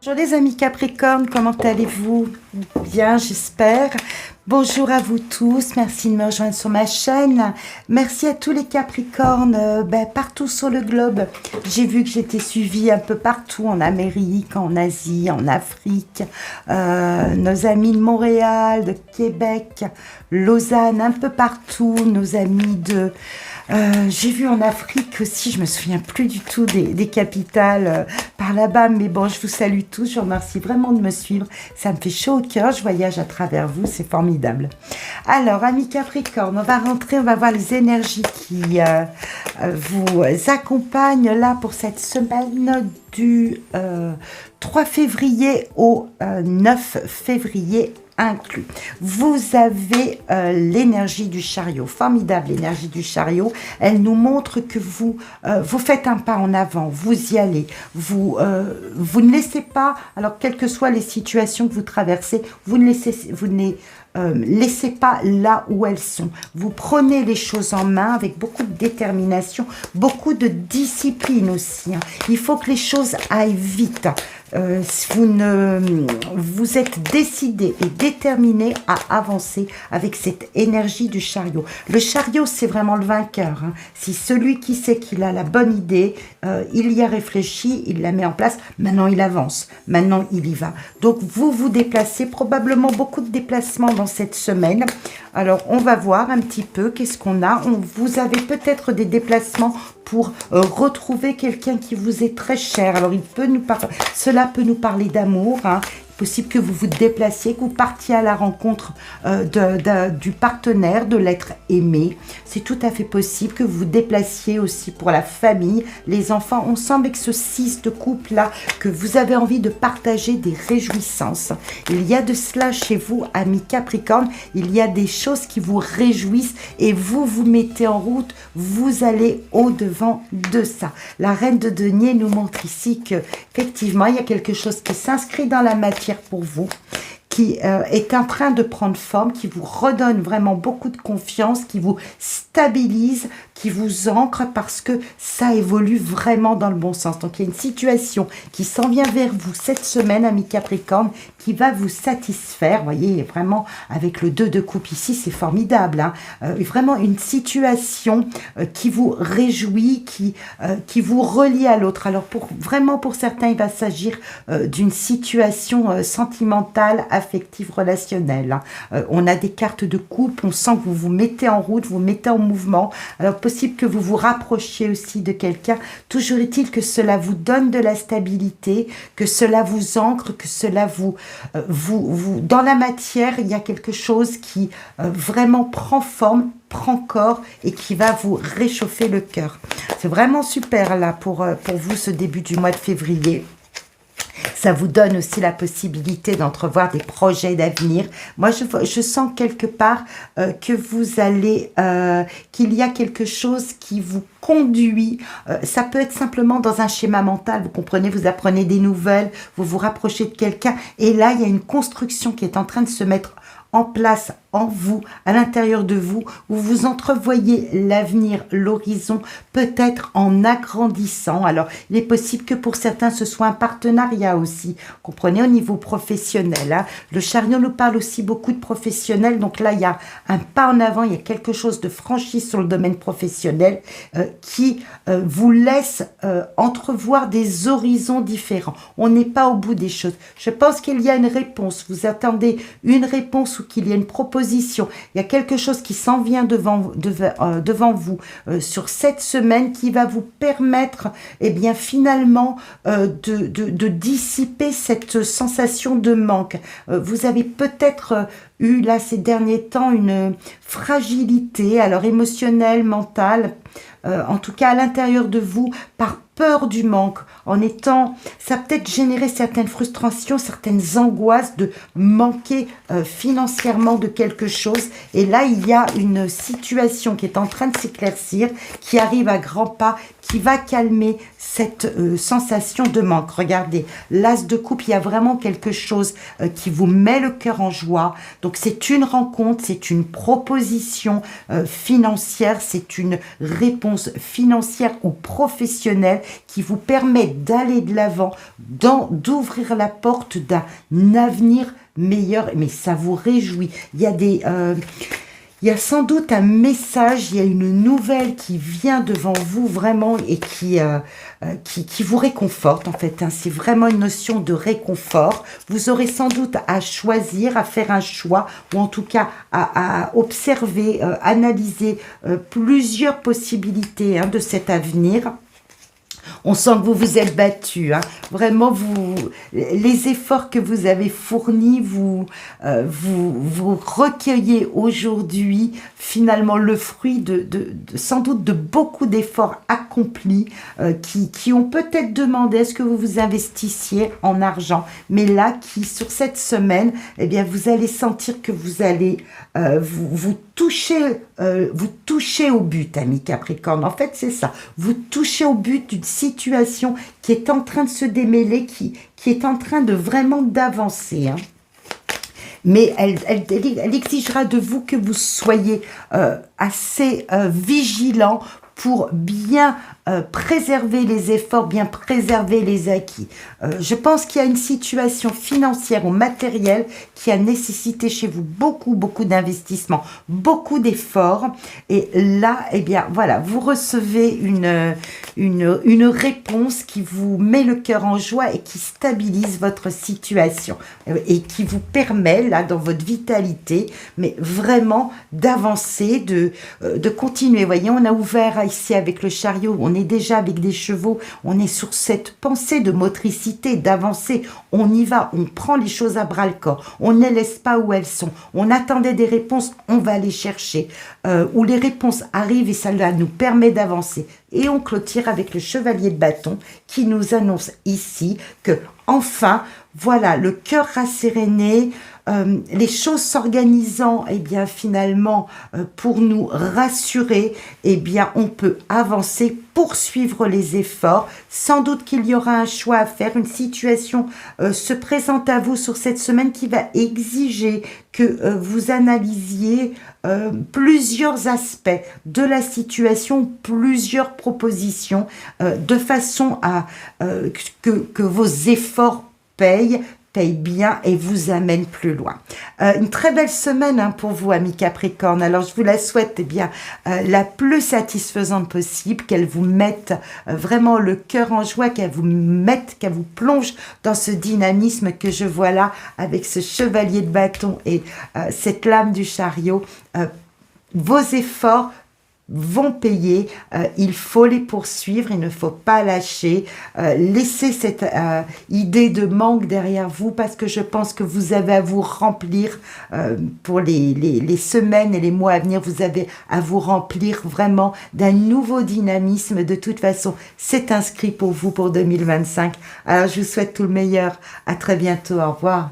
Bonjour les amis Capricorne, comment allez-vous? Bien, j'espère. Bonjour à vous tous, merci de me rejoindre sur ma chaîne. Merci à tous les Capricornes partout sur le globe. J'ai vu que j'étais suivie un peu partout, en Amérique, en Asie, en Afrique. Nos amis de Montréal, de Québec, Lausanne, un peu partout. Nos amis de... j'ai vu en Afrique aussi, je me souviens plus du tout des capitales par là-bas, mais bon, je vous salue tous, je vous remercie vraiment de me suivre, ça me fait chaud au cœur, je voyage à travers vous, c'est formidable. Alors, amis Capricorne, on va rentrer, on va voir les énergies qui vous accompagnent là pour cette semaine du 3 février au 9 février inclus. Vous avez l'énergie du chariot, formidable l'énergie du chariot, elle nous montre que vous faites un pas en avant, vous y allez, vous ne laissez pas, alors quelles que soient les situations que vous traversez, vous ne laissez pas là où elles sont. Vous prenez les choses en main avec beaucoup de détermination, beaucoup de discipline aussi. Il faut que les choses aillent vite. Vous êtes décidé et déterminé à avancer avec cette énergie du chariot. Le chariot, c'est vraiment le vainqueur. Si celui qui sait qu'il a la bonne idée, il y a réfléchi, il la met en place, maintenant il avance, maintenant il y va. Donc vous vous déplacez, probablement beaucoup de déplacements dans cette semaine. Alors on va voir un petit peu qu'est-ce qu'on a. Vous avez peut-être des déplacements pour retrouver quelqu'un qui vous est très cher. Alors cela peut nous parler d'amour, possible que vous vous déplaciez, que vous partiez à la rencontre du partenaire, de l'être aimé. C'est tout à fait possible que vous vous déplaciez aussi pour la famille, les enfants. On sent avec ce 6 de couple-là que vous avez envie de partager des réjouissances. Il y a de cela chez vous, amis Capricorne. Il y a des choses qui vous réjouissent et vous vous mettez en route. Vous allez au-devant de ça. La reine de denier nous montre ici que effectivement, il y a quelque chose qui s'inscrit dans la matière pour vous, qui est en train de prendre forme, qui vous redonne vraiment beaucoup de confiance, qui vous stabilise, qui vous ancre parce que ça évolue vraiment dans le bon sens. Donc il y a une situation qui s'en vient vers vous cette semaine, amis Capricorne, qui va vous satisfaire. Vous voyez, vraiment avec le 2 de coupe ici, c'est formidable. Vraiment une situation qui vous réjouit, qui vous relie à l'autre. Alors vraiment pour certains, il va s'agir d'une situation sentimentale, affective, relationnelle. On a des cartes de couple, on sent que vous vous mettez en route, vous mettez en mouvement. Alors possible que vous vous rapprochiez aussi de quelqu'un. Toujours est-il que cela vous donne de la stabilité, que cela vous ancre, que cela dans la matière, il y a quelque chose qui vraiment prend forme, prend corps et qui va vous réchauffer le cœur. C'est vraiment super là pour vous ce début du mois de février. Ça vous donne aussi la possibilité d'entrevoir des projets d'avenir. Moi, je sens quelque part que vous allez, qu'il y a quelque chose qui vous conduit. Ça peut être simplement dans un schéma mental. Vous comprenez, vous apprenez des nouvelles, vous vous rapprochez de quelqu'un. Et là, il y a une construction qui est en train de se mettre en place en vous, à l'intérieur de vous, où vous entrevoyez l'avenir, l'horizon, peut-être en agrandissant. Alors, il est possible que pour certains, ce soit un partenariat aussi, comprenez, au niveau professionnel. Le chariot nous parle aussi beaucoup de professionnels, donc là, il y a un pas en avant, il y a quelque chose de franchi sur le domaine professionnel qui vous laisse entrevoir des horizons différents. On n'est pas au bout des choses. Je pense qu'il y a une réponse. Vous attendez une réponse ou qu'il y a une proposition. Il y a quelque chose qui s'en vient devant vous sur cette semaine qui va vous permettre, eh bien, finalement, de dissiper cette sensation de manque. Vous avez peut-être eu, là, ces derniers temps, une fragilité, alors émotionnelle, mentale, en tout cas à l'intérieur de vous, par peur du manque, ça a peut-être généré certaines frustrations, certaines angoisses de manquer financièrement de quelque chose. Et là, il y a une situation qui est en train de s'éclaircir, qui arrive à grands pas, qui va calmer cette sensation de manque. Regardez, l'as de coupe, il y a vraiment quelque chose qui vous met le cœur en joie. Donc c'est une rencontre, c'est une proposition financière, c'est une réponse financière ou professionnelle qui vous permettent d'aller de l'avant, d'ouvrir la porte d'un avenir meilleur. Mais ça vous réjouit. Il y a sans doute un message, il y a une nouvelle qui vient devant vous vraiment et qui vous réconforte en fait. Hein. C'est vraiment une notion de réconfort. Vous aurez sans doute à choisir, à faire un choix ou en tout cas à observer, analyser plusieurs possibilités de cet avenir. On sent que vous vous êtes battu, hein. Vraiment, les efforts que vous avez fournis, vous recueillez aujourd'hui finalement le fruit sans doute de beaucoup d'efforts accomplis qui ont peut-être demandé à ce que vous vous investissiez en argent, mais là, sur cette semaine, eh bien, vous allez sentir que vous allez vous touchez au but, ami Capricorne. En fait, c'est ça. Vous touchez au but d'une situation qui est en train de se démêler, qui est en train de vraiment d'avancer. Hein. Mais elle exigera de vous que vous soyez assez vigilant pour bien préserver les efforts, bien préserver les acquis. Je pense qu'il y a une situation financière ou matérielle qui a nécessité chez vous beaucoup d'investissements, beaucoup d'efforts. Et là, eh bien, voilà, vous recevez une réponse qui vous met le cœur en joie et qui stabilise votre situation et qui vous permet, là, dans votre vitalité, mais vraiment d'avancer, de continuer. Vous voyez, on a ouvert ici avec le chariot, on est déjà avec des chevaux, on est sur cette pensée de motricité, d'avancer, on y va, on prend les choses à bras le corps, on ne les laisse pas où elles sont, on attendait des réponses, on va les chercher, où les réponses arrivent et ça nous permet d'avancer. Et on clôture avec le chevalier de bâton qui nous annonce ici que enfin, voilà, le cœur rasséréné, les choses s'organisant, eh bien finalement, pour nous rassurer, eh bien on peut avancer, poursuivre les efforts. Sans doute qu'il y aura un choix à faire, une situation se présente à vous sur cette semaine qui va exiger que vous analysiez plusieurs aspects de la situation, plusieurs propositions, de façon à que vos efforts payent bien et vous amène plus loin. Une très belle semaine pour vous, amis Capricorne. Alors, je vous la souhaite eh bien la plus satisfaisante possible, qu'elle vous mette vraiment le cœur en joie, qu'elle vous plonge dans ce dynamisme que je vois là avec ce chevalier de bâton et cette lame du chariot. Vos efforts vont payer, il faut les poursuivre, il ne faut pas lâcher, laissez cette idée de manque derrière vous parce que je pense que vous avez à vous remplir pour les semaines et les mois à venir, vous avez à vous remplir vraiment d'un nouveau dynamisme. De toute façon, c'est inscrit pour vous pour 2025. Alors je vous souhaite tout le meilleur, à très bientôt, au revoir.